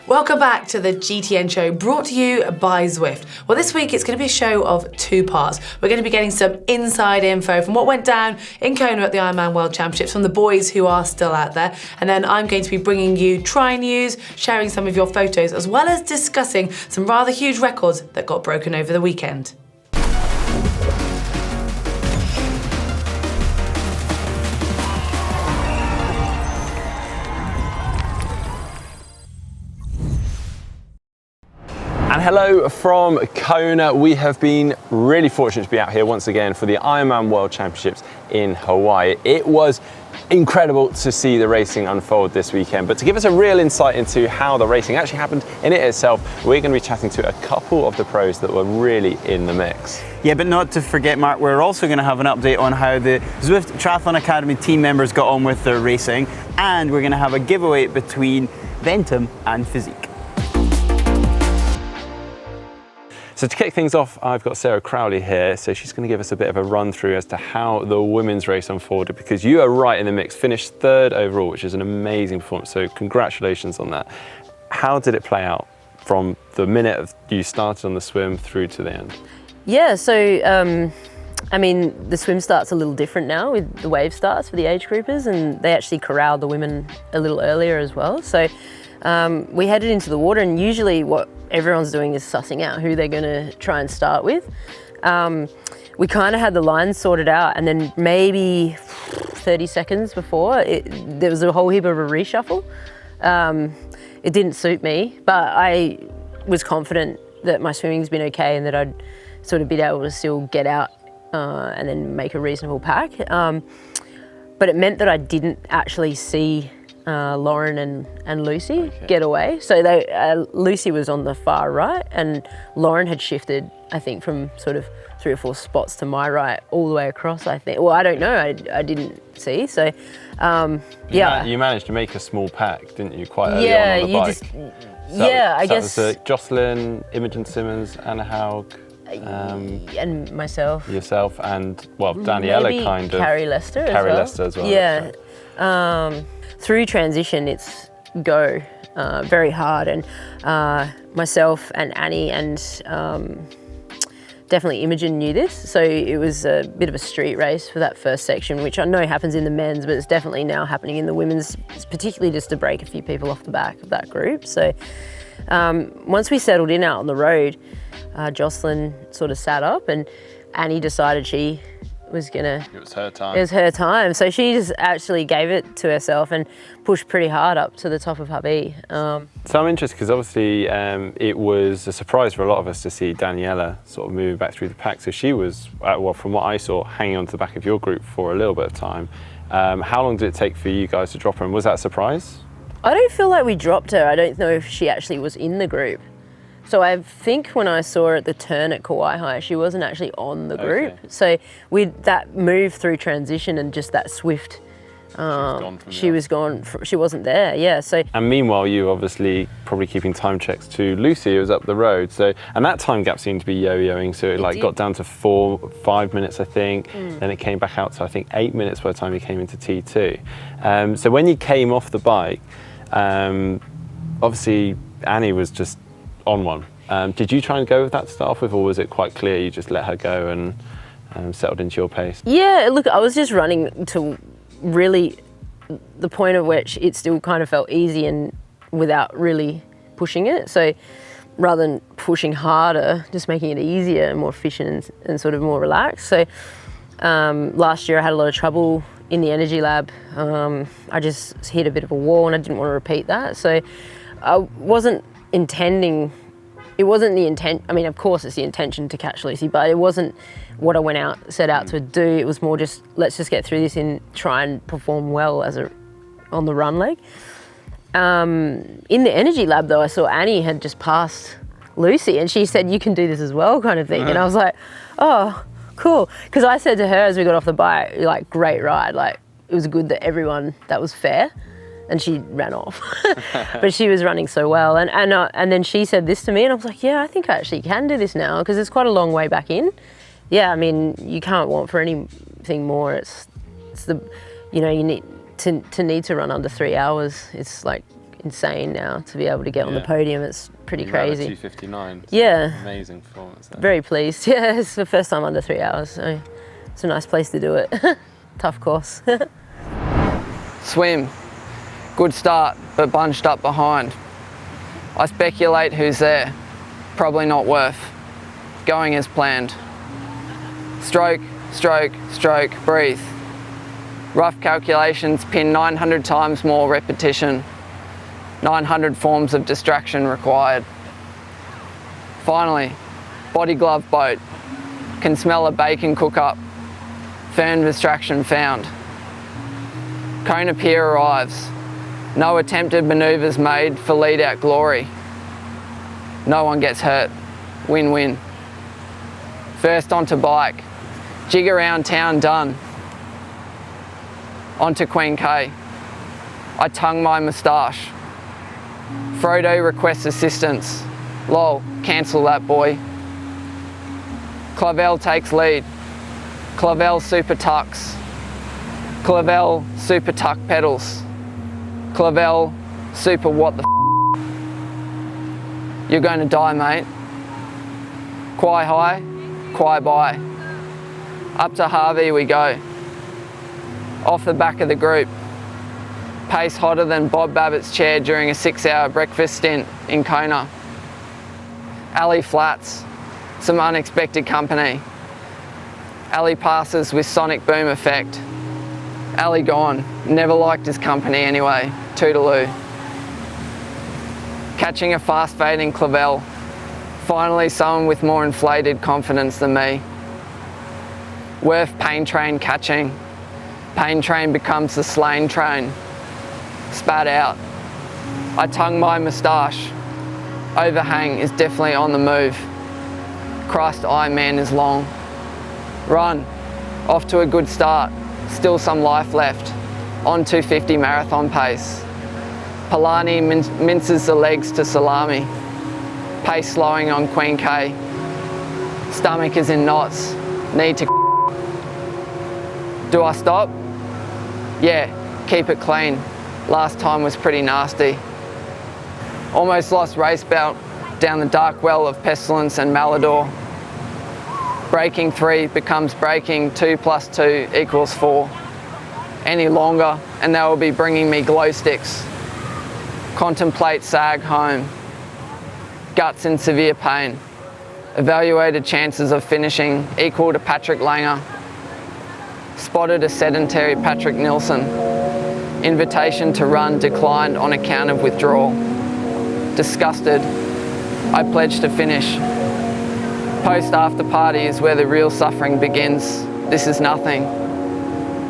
Welcome back to the GTN Show, brought to you by Zwift. Well, this week it's going to be a show of two parts. We're going to be getting some inside info from what went down in Kona at the Ironman World Championships from the boys who are still out there. And then I'm going to be bringing you Tri News, sharing some of your photos, as well as discussing some rather huge records that got broken over the weekend. And hello from Kona. We have been really fortunate to be out here once again for the Ironman World Championships in Hawaii. It was incredible to see the racing unfold this weekend, but to give us a real insight into how the racing actually happened in it itself, we're going to be chatting to a couple of the pros that were really in the mix. Yeah, but not to forget, Mark, we're also going to have an update on how the Zwift Triathlon Academy team members got on with their racing, and we're going to have a giveaway between Ventum and Fizik. So to kick things off, I've got Sarah Crowley here, so she's going to give us a bit of a run through as to how the women's race unfolded, because you are right in the mix, finished third overall, which is an amazing performance, so congratulations on that. How did it play out from the minute you started on the swim through to the end? Yeah, so I mean, the swim starts a little different now with the wave starts for the age groupers, and they actually corralled the women a little earlier as well. So we headed into the water, and usually what everyone's doing is sussing out who they're going to try and start with. We kind of had the lines sorted out, and then maybe 30 seconds before, there was a whole heap of a reshuffle. It didn't suit me, but I was confident that my swimming's been okay and that I'd sort of been able to still get out and then make a reasonable pack. But it meant that I didn't actually see Lauren and Lucy get away. So Lucy was on the far right, and Lauren had shifted, I think, from sort of 3 or 4 spots to my right all the way across, I think. Well, I don't know, I didn't see. So, yeah. You managed to make a small pack, didn't you, quite early on the bike? I guess. That was Jocelyn, Imogen Simmons, Anna Haug, and myself. Yourself, and, well, Daniela maybe kind of. Carrie Lester as well. Yeah. Through transition, it's go very hard, and myself and Annie and definitely Imogen knew this, so it was a bit of a street race for that first section, which I know happens in the men's, but it's definitely now happening in the women's, particularly just to break a few people off the back of that group. So once we settled in out on the road, Jocelyn sort of sat up, and Annie decided she was gonna... It was her time. It was her time. So she just actually gave it to herself and pushed pretty hard up to the top of hubby. So I'm interested, because obviously it was a surprise for a lot of us to see Daniela sort of moving back through the pack. So she was, well, from what I saw, hanging on to the back of your group for a little bit of time. How long did it take for you guys to drop her, and was that a surprise? I don't feel like we dropped her. I don't know if she actually was in the group. So I think when I saw her at the turn at Kauai High, she wasn't actually on the group. Okay. So with that move through transition and just that swift, she wasn't there, yeah. So. And meanwhile, you obviously probably keeping time checks to Lucy, who was up the road. So, and that time gap seemed to be yo-yoing. So it got down to 5 minutes, I think. Then it came back out to, I think, 8 minutes by the time you came into T2. So when you came off the bike, obviously Annie was just on one. Did you try and go with that to start off with, or was it quite clear you just let her go and settled into your pace? Yeah, look, I was just running to really the point at which it still kind of felt easy and without really pushing it. So rather than pushing harder, just making it easier and more efficient and sort of more relaxed. So last year I had a lot of trouble in the energy lab. I just hit a bit of a wall and I didn't want to repeat that. So I wasn't intending, it wasn't the intent, I mean, of course it's the intention to catch Lucy, but it wasn't what I set out to do. It was more just, let's just get through this and try and perform well on the run leg. In the energy lab though, I saw Annie had just passed Lucy, and she said, you can do this as well, kind of thing. And I was like, oh, cool. Because I said to her as we got off the bike, like, great ride. Like, it was good that that was fair. And she ran off. But she was running so well. And then she said this to me, and I was like, yeah, I think I actually can do this now, because it's quite a long way back in. Yeah, I mean, you can't want for anything more. It's the, you know, you need to run under 3 hours. It's like insane now to be able to get on the podium. It's pretty crazy. 2:59. Yeah. Amazing performance there. Very pleased. Yeah, it's the first time under 3 hours, so it's a nice place to do it. Tough course. Swim. Good start, but bunched up behind. I speculate who's there. Probably not worth. Going as planned. Stroke, stroke, stroke, breathe. Rough calculations pin 900 times more repetition. 900 forms of distraction required. Finally, body glove boat. Can smell a bacon cook up. Fern distraction found. Kona pier arrives. No attempted manoeuvres made for lead out glory. No one gets hurt. Win-win. First onto bike. Jig around town done. Onto Queen K. I tongue my moustache. Frodo requests assistance. Lol, cancel that boy. Clavel takes lead. Clavel super tucks. Clavel super tuck pedals. Clavel super what the You're going to die, mate. Quai high, quai by. Up to Harvey we go. Off the back of the group. Pace hotter than Bob Babbitt's chair during a 6-hour breakfast stint in Kona. Ali flats, some unexpected company. Ali passes with sonic boom effect. Ali gone, never liked his company anyway, toodaloo. Catching a fast fading Clavel, finally someone with more inflated confidence than me. Worth pain train catching, pain train becomes the slain train. Spat out. I tongue my moustache. Overhang is definitely on the move. Christ, man is long. Run. Off to a good start. Still some life left. On 250 marathon pace. Palani minces the legs to salami. Pace slowing on Queen K. Stomach is in knots. Need to Do I stop? Yeah, keep it clean. Last time was pretty nasty. Almost lost race belt down the dark well of pestilence and malodor. Breaking 3 becomes breaking 2 + 2 = 4. Any longer and they will be bringing me glow sticks. Contemplate sag home. Guts in severe pain. Evaluated chances of finishing equal to Patrick Langer. Spotted a sedentary Patrick Nilsson. Invitation to run declined on account of withdrawal. Disgusted, I pledged to finish. Post after party is where the real suffering begins. This is nothing.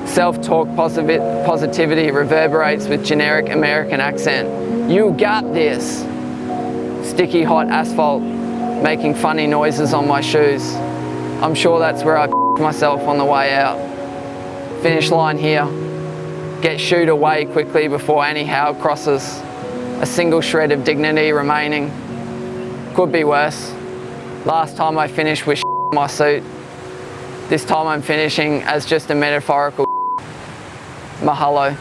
Self-talk positivity reverberates with generic American accent. You got this. Sticky hot asphalt, making funny noises on my shoes. I'm sure that's where I myself on the way out. Finish line here. Get shooed away quickly before any Howe crosses. A single shred of dignity remaining. Could be worse. Last time I finished with my suit. This time I'm finishing as just a metaphorical mahalo.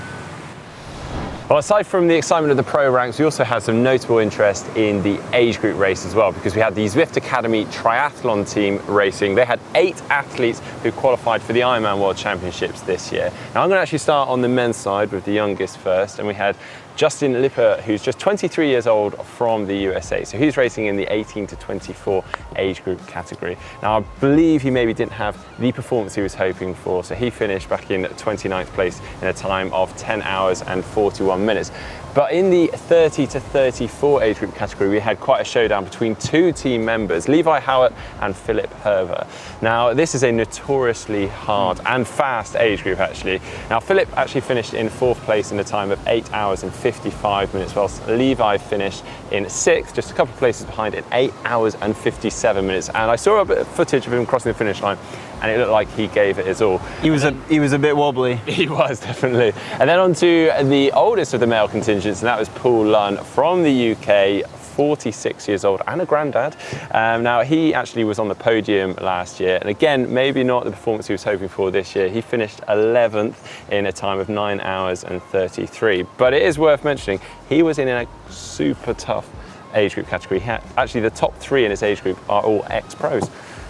Well, aside from the excitement of the pro ranks, we also had some notable interest in the age group race as well, because we had the Zwift Academy Triathlon team racing. They had 8 athletes who qualified for the Ironman World Championships this year. Now I'm going to actually start on the men's side with the youngest first, and we had Justin Lipper, who's just 23 years old from the USA. So he's racing in the 18 to 24 age group category. Now I believe he maybe didn't have the performance he was hoping for. So he finished back in 29th place in a time of 10 hours and 41 minutes. But in the 30 to 34 age group category, we had quite a showdown between 2 team members, Levi Howard and Philip Herver. Now, this is a notoriously hard and fast age group, actually. Now, Philip actually finished in 4th place in a time of 8 hours and 55 minutes, whilst Levi finished in 6th, just a couple of places behind, in 8 hours and 57 minutes. And I saw a bit of footage of him crossing the finish line, and it looked like he gave it his all. He was a bit wobbly. He was, definitely. And then on to the oldest of the male contingents, and that was Paul Lunn from the UK, 46 years old and a granddad. Now, he actually was on the podium last year, and again, maybe not the performance he was hoping for this year. He finished 11th in a time of 9 hours and 33. But it is worth mentioning, he was in a super tough age group category. Actually, the top 3 in his age group are all ex-pros.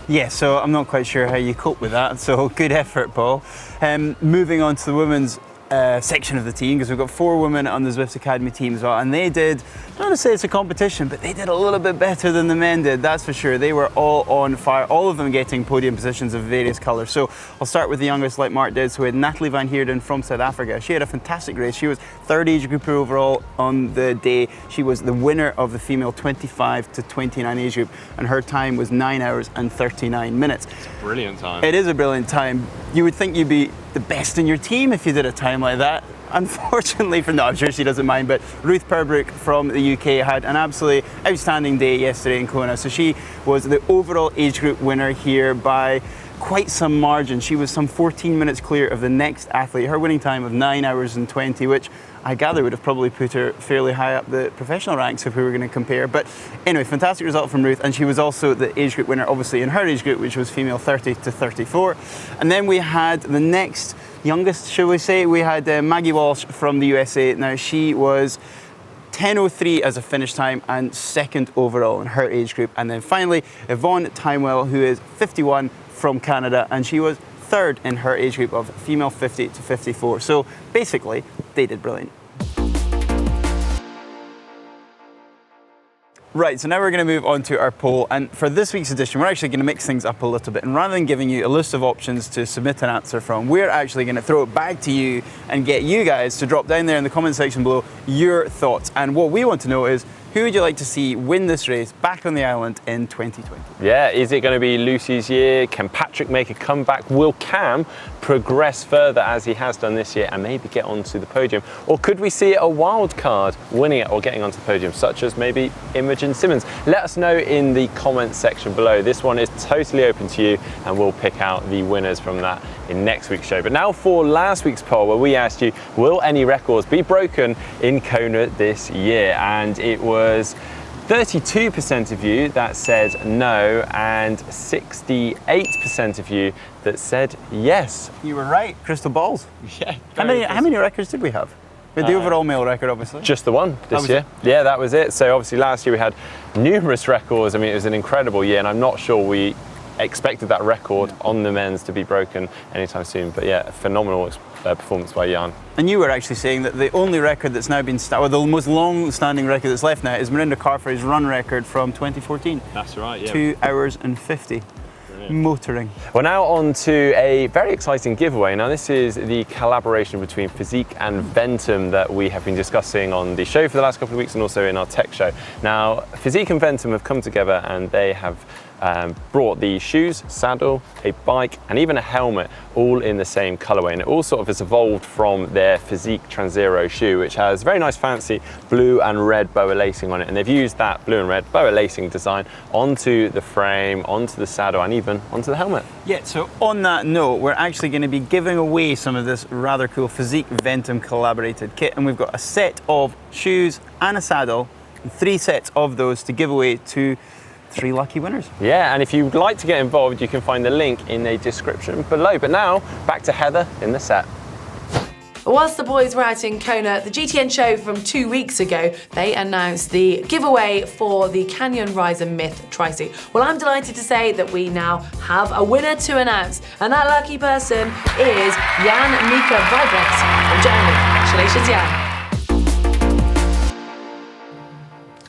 Yeah, so I'm not quite sure how you cope with that, so good effort, Paul. Moving on to the women's section of the team, because we've got 4 women on the Zwift Academy team as well, and they did, not to say it's a competition, but they did a little bit better than the men did, that's for sure. They were all on fire, all of them getting podium positions of various colours. So I'll start with the youngest, like Mark did. So we had Natalie van Heerden from South Africa. She had a fantastic race. She was 3rd age grouper overall on the day. She was the winner of the female 25 to 29 age group, and her time was 9 hours and 39 minutes. It's a brilliant time. It is a brilliant time. You would think you'd be the best in your team if you did a time like that. Unfortunately I'm sure she doesn't mind, but Ruth Purbrook from the UK had an absolutely outstanding day yesterday in Kona. So she was the overall age group winner here by quite some margin. She was some 14 minutes clear of the next athlete. Her winning time of 9 hours and 20, which I gather would have probably put her fairly high up the professional ranks if we were going to compare. But anyway, fantastic result from Ruth, and she was also the age group winner, obviously, in her age group, which was female 30 to 34. And then we had the next youngest, shall we say, we had Maggie Walsh from the USA. Now, she was 10:03 as a finish time and 2nd overall in her age group. And then finally, Yvonne Timewell, who is 51 from Canada, and she was 3rd in her age group of female 50 to 54. So basically, they did brilliant. Right, so now we're going to move on to our poll, and for this week's edition we're actually going to mix things up a little bit, and rather than giving you a list of options to submit an answer from, we're actually going to throw it back to you and get you guys to drop down there in the comment section below your thoughts. And what we want to know is, who would you like to see win this race back on the island in 2020? Yeah, is it going to be Lucy's year? Can Patrick make a comeback? Will Cam progress further as he has done this year and maybe get onto the podium? Or could we see a wild card winning it or getting onto the podium, such as maybe Imogen Simmons? Let us know in the comments section below. This one is totally open to you, and we'll pick out the winners from that in next week's show. But now for last week's poll, where we asked you, will any records be broken in Kona this year? And it was 32% of you that said no, and 68% of you that said yes. You were right, crystal balls. Yeah. How many records did we have? We had the overall male record, obviously. Just the one this year. Yeah, that was it. So obviously last year we had numerous records. I mean, it was an incredible year, and I'm not sure we expected that record on the men's to be broken anytime soon. But yeah, a phenomenal performance by Jan. And you were actually saying that the only record that's now been, or the most long-standing record that's left now, is Mirinda Carfrae's run record from 2014. That's right, yeah. 2 hours and 50. Motoring. Well, now on to a very exciting giveaway. Now, this is the collaboration between Fizik and Ventum that we have been discussing on the show for the last couple of weeks and also in our tech show. Now, Fizik and Ventum have come together and they have brought the shoes, saddle, a bike, and even a helmet all in the same colorway. And it all sort of has evolved from their Fizik Transero shoe, which has very nice fancy blue and red boa lacing on it. And they've used that blue and red boa lacing design onto the frame, onto the saddle, and even onto the helmet. Yeah, so on that note, we're actually going to be giving away some of this rather cool Fizik Ventum collaborated kit. And we've got a set of shoes and a saddle, and 3 sets of those to give away to 3 lucky winners. Yeah, and if you'd like to get involved, you can find the link in the description below. But now, back to Heather in the set. Whilst the boys were out in Kona, the GTN show from 2 weeks ago, they announced the giveaway for the Canyon Ryzon Myth Tri-Seat. Well, I'm delighted to say that we now have a winner to announce, and that lucky person is Jan Mika Vibrex from Germany. Congratulations, Jan.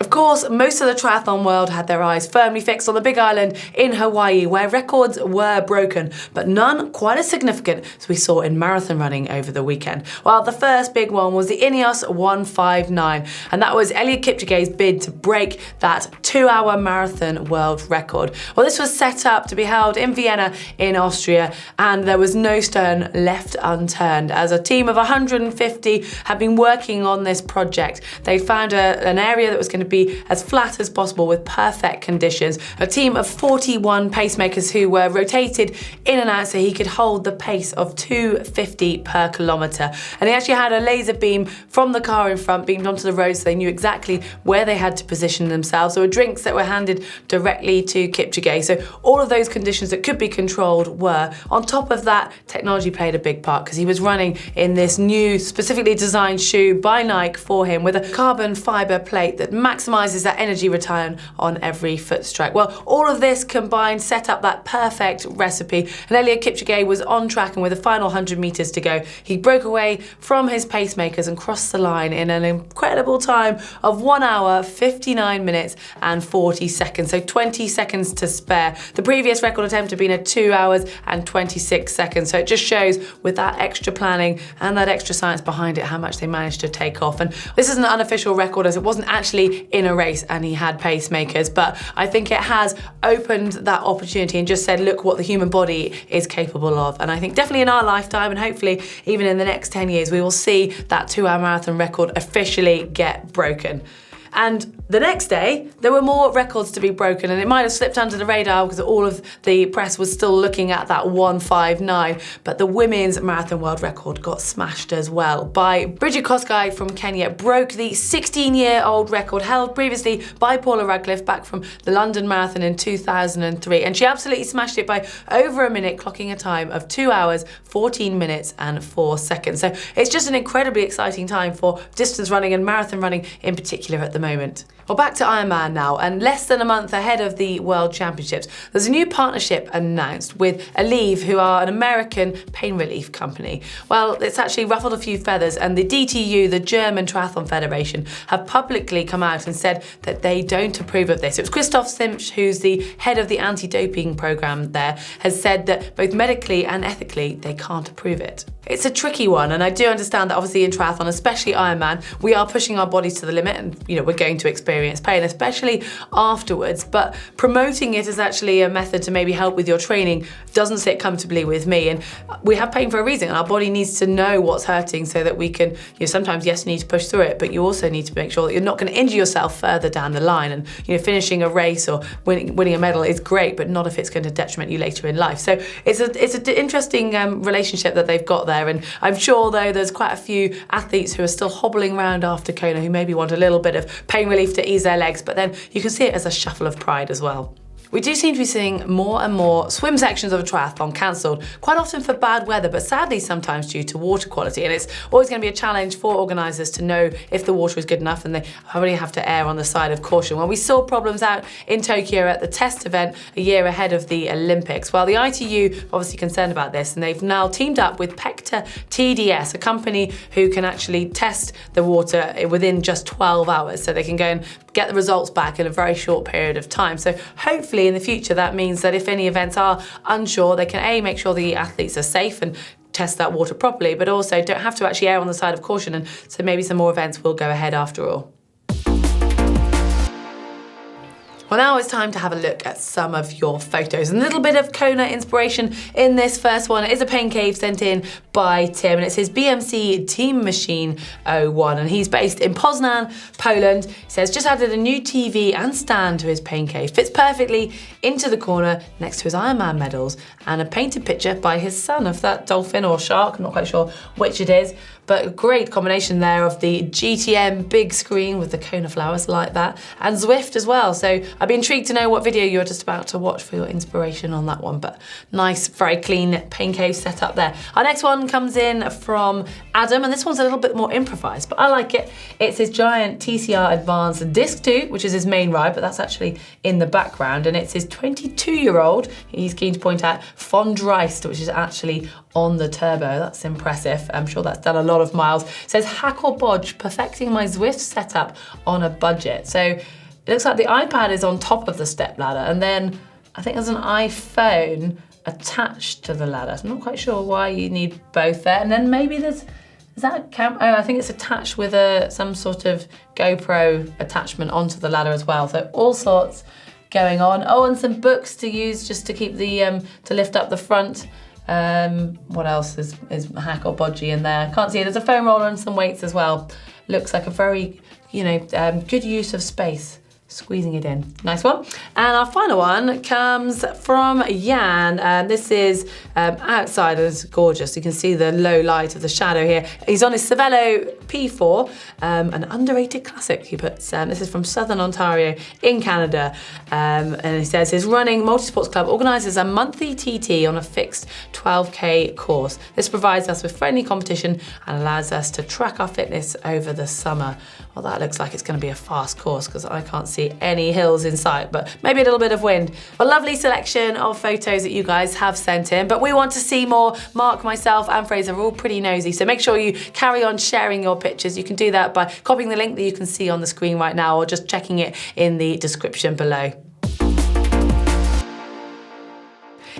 Of course, most of the triathlon world had their eyes firmly fixed on the Big Island in Hawaii, where records were broken, but none quite as significant as we saw in marathon running over the weekend. Well, the first big one was the Ineos 159, and that was Eliud Kipchoge's bid to break that 2-hour marathon world record. Well, this was set up to be held in Vienna in Austria, and there was no stone left unturned, as a team of 150 had been working on this project. They found an area that was going to be be as flat as possible with perfect conditions. A team of 41 pacemakers who were rotated in and out so he could hold the pace of 250 per kilometre. And he actually had a laser beam from the car in front beamed onto the road so they knew exactly where they had to position themselves. There were drinks that were handed directly to Kipchoge. So all of those conditions that could be controlled were. On top of that, technology played a big part because he was running in this new specifically designed shoe by Nike for him with a carbon fibre plate that maximises that energy return on every foot strike. Well, all of this combined set up that perfect recipe, and Eliud Kipchoge was on track, and with the final 100 metres to go, he broke away from his pacemakers and crossed the line in an incredible time of 1 hour, 59 minutes and 40 seconds, so 20 seconds to spare. The previous record attempt had been at 2 hours and 26 seconds, so it just shows with that extra planning and that extra science behind it how much they managed to take off. And this is an unofficial record as it wasn't actually in a race and he had pacemakers, but I think it has opened that opportunity and just said, look what the human body is capable of. And I think definitely in our lifetime, and hopefully even in the next 10 years, we will see that 2-hour marathon record officially get broken. And the next day, there were more records to be broken, and it might have slipped under the radar because all of the press was still looking at that 1:59, but the women's marathon world record got smashed as well by Bridget Kosgei from Kenya. Broke the 16-year-old record held previously by Paula Radcliffe back from the London Marathon in 2003, and she absolutely smashed it by over a minute, clocking a time of 2 hours, 14 minutes and 4 seconds. So it's just an incredibly exciting time for distance running and marathon running in particular at the moment. Well, back to Ironman now, and less than a month ahead of the World Championships, there's a new partnership announced with Eliud, who are an American pain relief company. Well, it's actually ruffled a few feathers, and the DTU, the German Triathlon Federation, have publicly come out and said that they don't approve of this. It was Christoph Simsch, who's the head of the anti-doping program there, has said that both medically and ethically they can't approve it. It's a tricky one, and I do understand that obviously in triathlon, especially Ironman, we are pushing our bodies to the limit, and we're going to experience pain, especially afterwards, but promoting it as actually a method to maybe help with your training doesn't sit comfortably with me. And we have pain for a reason, and our body needs to know what's hurting so that we can, sometimes yes, you need to push through it, but you also need to make sure that you're not going to injure yourself further down the line. And finishing a race or winning a medal is great, but not if it's going to detriment you later in life. So it's an interesting relationship that they've got there, and I'm sure though there's quite a few athletes who are still hobbling around after Kona who maybe want a little bit of pain relief to ease their legs, but then you can see it as a shuffle of pride as well. We do seem to be seeing more and more swim sections of a triathlon cancelled, quite often for bad weather, but sadly sometimes due to water quality. And it's always going to be a challenge for organisers to know if the water is good enough, and they probably have to err on the side of caution. Well, we saw problems out in Tokyo at the test event a year ahead of the Olympics. Well, the ITU are obviously concerned about this, and they've now teamed up with Pecta TDS, a company who can actually test the water within just 12 hours. So they can go and get the results back in a very short period of time. So hopefully in the future that means that if any events are unsure, they can make sure the athletes are safe and test that water properly, but also don't have to actually err on the side of caution, and so maybe some more events will go ahead after all. Well, now it's time to have a look at some of your photos. And a little bit of Kona inspiration in this first one. It is a pain cave sent in by Tim, and it's his BMC Team Machine 01, and he's based in Poznan, Poland. He says, just added a new TV and stand to his pain cave. Fits perfectly into the corner next to his Ironman medals, and a painted picture by his son of that dolphin or shark, I'm not quite sure which it is. But a great combination there of the GTN big screen with the Kona flowers like that, and Zwift as well. So I'd be intrigued to know what video you're just about to watch for your inspiration on that one. But nice, very clean pain cave setup there. Our next one comes in from Adam, and this one's a little bit more improvised, but I like it. It's his giant TCR Advanced Disc 2, which is his main ride, but that's actually in the background. And it's his 22-year-old, he's keen to point out, Fondreist, which is actually on the turbo. That's impressive. I'm sure that's done a lot of miles. It says, hack or bodge, perfecting my Zwift setup on a budget. So it looks like the iPad is on top of the step ladder, and then I think there's an iPhone attached to the ladder. I'm not quite sure why you need both there. And then maybe is that a camera? Oh, I think it's attached with some sort of GoPro attachment onto the ladder as well. So all sorts going on. Oh, and some books to use just to keep the, to lift up the front. What else is hack or bodgy in there? Can't see it. There's a foam roller and some weights as well. Looks like a very, good use of space. Squeezing it in. Nice one. And our final one comes from Jan. This is outside, and it's gorgeous. You can see the low light of the shadow here. He's on his Cervelo P4, an underrated classic, he puts. This is from Southern Ontario in Canada. And he says his running multisports club organises a monthly TT on a fixed 12K course. This provides us with friendly competition and allows us to track our fitness over the summer. Well, that looks like it's going to be a fast course because I can't see any hills in sight, but maybe a little bit of wind. A lovely selection of photos that you guys have sent in, but we want to see more. Mark, myself and Fraser are all pretty nosy, so make sure you carry on sharing your pictures. You can do that by copying the link that you can see on the screen right now or just checking it in the description below.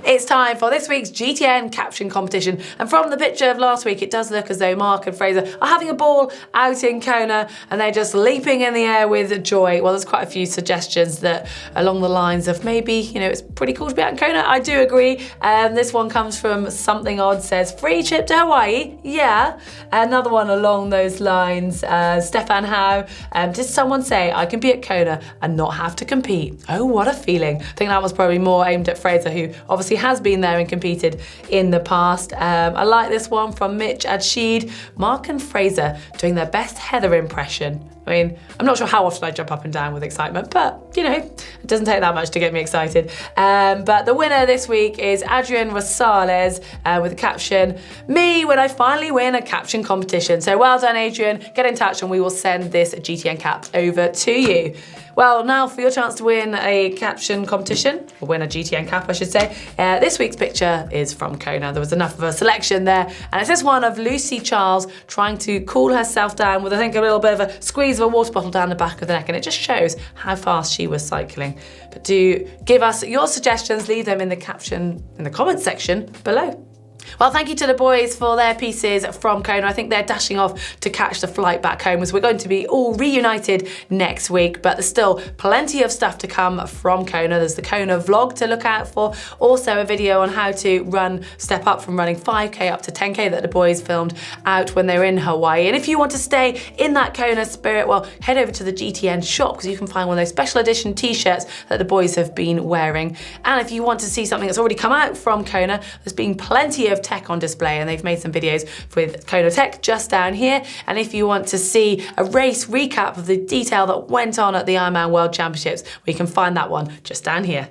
It's time for this week's GTN Caption competition. And from the picture of last week, it does look as though Mark and Fraser are having a ball out in Kona and they're just leaping in the air with joy. Well, there's quite a few suggestions that along the lines of maybe, it's pretty cool to be out in Kona. I do agree. This one comes from Something Odd, says, free trip to Hawaii? Yeah. Another one along those lines, Stefan Howe. Did someone say I can be at Kona and not have to compete? Oh, what a feeling. I think that was probably more aimed at Fraser, who obviously has been there and competed in the past. I like this one from Mitch Adsheed. Mark and Fraser doing their best Heather impression. I mean, I'm not sure how often I jump up and down with excitement, but it doesn't take that much to get me excited. But the winner this week is Adrian Rosales with the caption, me when I finally win a caption competition. So well done, Adrian. Get in touch and we will send this GTN cap over to you. Well, now for your chance to win a caption competition, or win a GTN cap, I should say. This week's picture is from Kona. There was enough of a selection there. And it's this one of Lucy Charles trying to cool herself down with, I think, a little bit of a squeeze of a water bottle down the back of the neck. And it just shows how fast she was cycling. But do give us your suggestions. Leave them in the caption, in the comments section below. Well, thank you to the boys for their pieces from Kona. I think they're dashing off to catch the flight back home, as we're going to be all reunited next week, but there's still plenty of stuff to come from Kona. There's the Kona vlog to look out for, also a video on how to step up from running 5K up to 10K that the boys filmed out when they were in Hawaii. And if you want to stay in that Kona spirit, well, head over to the GTN shop because you can find one of those special edition t-shirts that the boys have been wearing. And if you want to see something that's already come out from Kona, there's been plenty of tech on display and they've made some videos with Kona Tech just down here. And if you want to see a race recap of the detail that went on at the Ironman World Championships, we can find that one just down here.